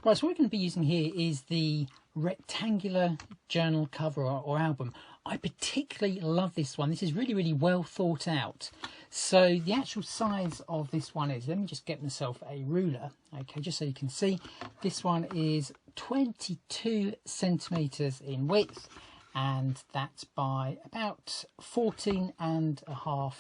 Right, so what we're going to be using here is the rectangular journal cover or album. I particularly love this one. This is really, really well thought out. So the actual size of this one is, let me just get myself a ruler, okay, just so you can see. This one is 22 centimetres in width, and that's by about 14.5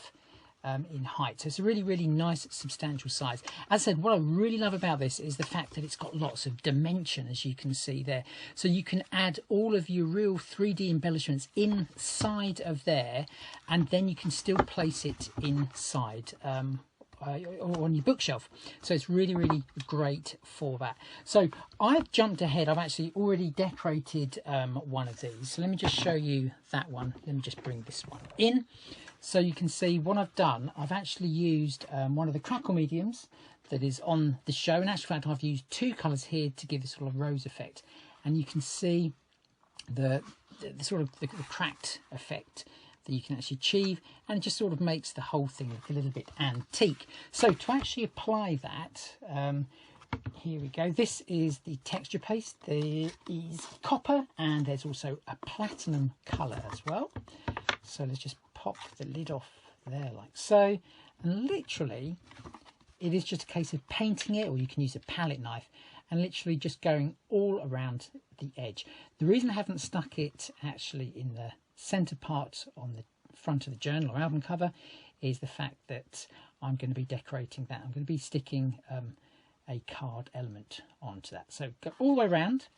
in height. So it's a really, really nice, substantial size. As I said, what I really love about this is the fact that it's got lots of dimension, as you can see there. So you can add all of your real 3D embellishments inside of there, and then you can still place it inside or on your bookshelf. So it's really, really great for that. So I've jumped ahead. I've actually already decorated one of these. So let me just show you that one. Let me just bring this one in. So you can see what I've done. I've actually used one of the crackle mediums that is on the show. In actual fact, I've used two colours here to give this sort of rose effect. And you can see the sort of the cracked effect that you can actually achieve, and it just sort of makes the whole thing look a little bit antique. So to actually apply that, here we go. This is the texture paste. There is copper, and there's also a platinum colour as well. So let's just pop the lid off there like so, and literally it is just a case of painting it, or you can use a palette knife and literally just going all around the edge. The reason I haven't stuck it actually in the centre part on the front of the journal or album cover is the fact that I'm going to be decorating that. I'm going to be sticking a card element onto that. So go all the way around.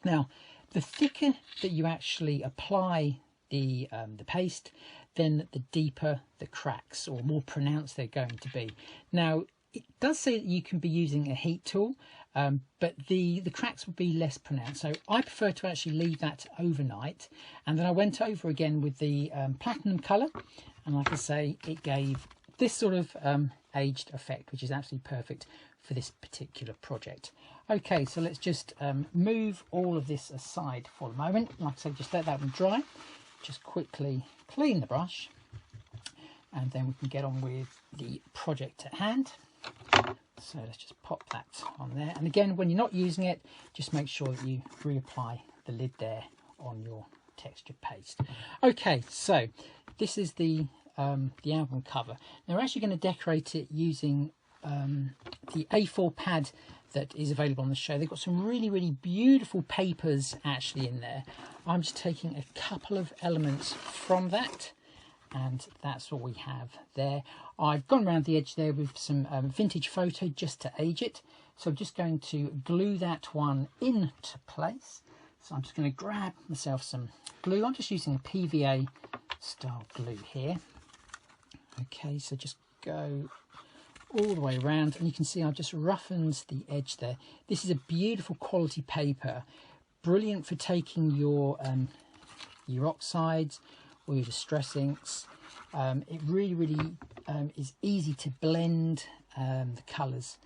Now, the thicker that you actually apply the paste, then the deeper the cracks, or more pronounced they're going to be. Now, it does say that you can be using a heat tool, but the cracks will be less pronounced. So I prefer to actually leave that overnight, and then I went over again with the platinum colour, and like I say, it gave this sort of aged effect, which is absolutely perfect for this particular project. Okay, so let's just move all of this aside for a moment. Like I say, just let that one dry. Just quickly clean the brush, and then we can get on with the project at hand. So let's just pop that on there, and again, when you're not using it, just make sure that you reapply the lid there on your texture paste. Okay, so this is the album cover. Now we're actually going to decorate it using the A4 pad that is available on the show. They've got some really, really beautiful papers actually in there. I'm just taking a couple of elements from that, and that's what we have there. I've gone around the edge there with some vintage photo just to age it. So I'm just going to glue that one into place. So I'm just going to grab myself some glue. I'm just using a PVA style glue here. Okay, so just go all the way around, and you can see I've just roughened the edge there. This is a beautiful quality paper, brilliant for taking your oxides or your distress inks. It really, really is easy to blend the colours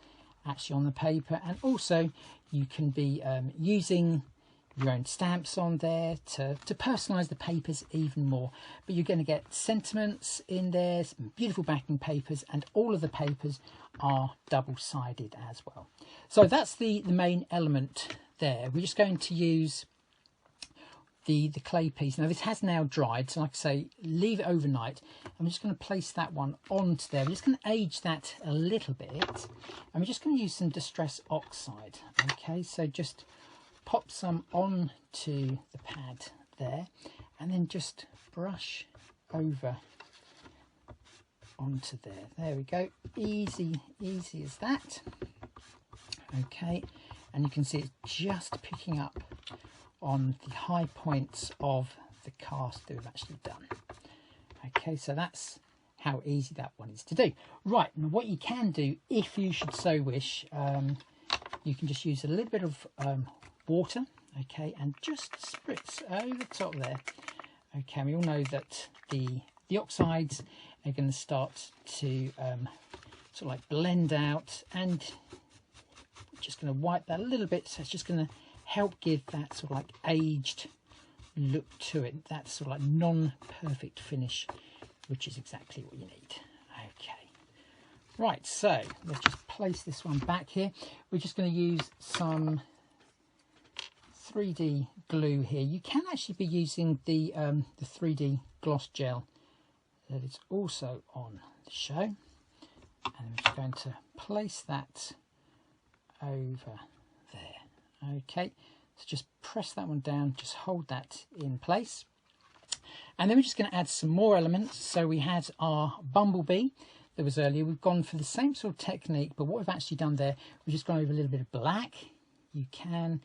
actually on the paper, and also you can be using your own stamps on there to personalise the papers even more. But you're going to get sentiments in there, some beautiful backing papers, and all of the papers are double-sided as well. So that's the main element there. We're just going to use the clay piece. Now this has now dried, so like I say, leave it overnight. I'm just going to place that one onto there. We're just going to age that a little bit, and we're just going to use some distress oxide. Okay, so just pop some onto the pad there, and then just brush over onto there. There we go. Easy as that. Okay, and you can see it's just picking up on the high points of the cast that we've actually done. Okay, so that's how easy that one is to do. Right, now what you can do, if you should so wish, you can just use a little bit of water, okay, and just spritz over the top there. Okay, we all know that the oxides are going to start to sort of like blend out, and we're just going to wipe that a little bit, so it's just going to help give that sort of like aged look to it, that sort of like non-perfect finish, which is exactly what you need. Okay, Right, so let's just place this one back here. We're just going to use some 3D glue here. You can actually be using the 3D gloss gel that is also on the show. And I'm just going to place that over there. Okay, so just press that one down, just hold that in place. And then we're just going to add some more elements. So we had our bumblebee that was earlier. We've gone for the same sort of technique, but what we've actually done there, we've just gone over a little bit of black. You can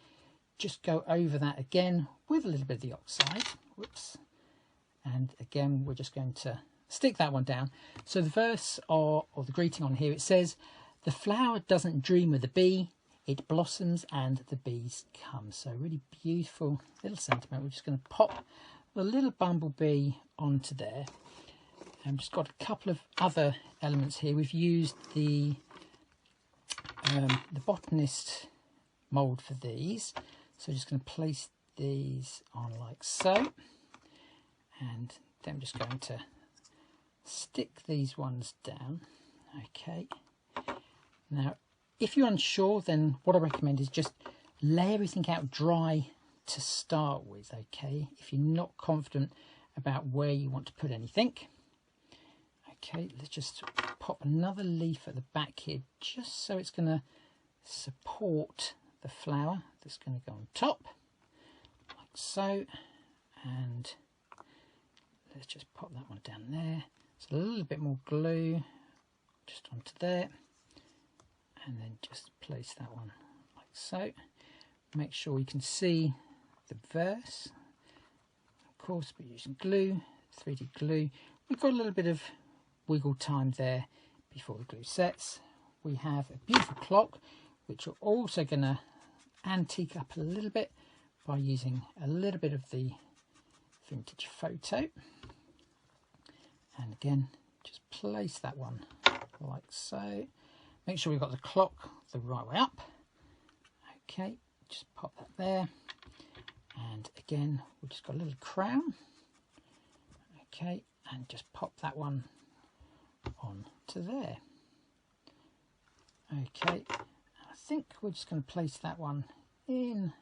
just go over that again with a little bit of the oxide. Whoops. And again, we're just going to stick that one down. So the verse or the greeting on here, it says, "The flower doesn't dream of the bee, it blossoms and the bees come." So really beautiful little sentiment. We're just going to pop the little bumblebee onto there. I've just got a couple of other elements here. We've used the botanist mould for these. So just going to place these on like so. And then I'm just going to stick these ones down. Okay. Now, if you're unsure, then what I recommend is just lay everything out dry to start with, okay? If you're not confident about where you want to put anything. Okay, let's just pop another leaf at the back here, just so it's going to support the flower that's going to go on top, like so. And let's just pop that one down there. So a little bit more glue just onto there, and then just place that one like so. Make sure you can see the verse. Of course, we're using glue, 3D glue. We've got a little bit of wiggle time there before the glue sets. We have a beautiful clock, which we're also going to antique up a little bit by using a little bit of the vintage photo. And again, just place that one like so. Make sure we've got the clock the right way up. Okay, just pop that there. And again, we've just got a little crown. Okay, and just pop that one on to there. Okay, I think we're just going to place that one in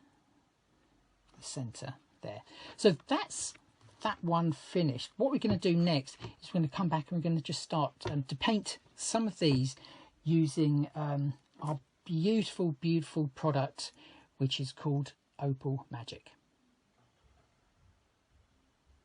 the centre there. So that's that one finished. What we're going to do next is we're going to come back and we're going to just start to paint some of these using our beautiful product, which is called Opal Magic.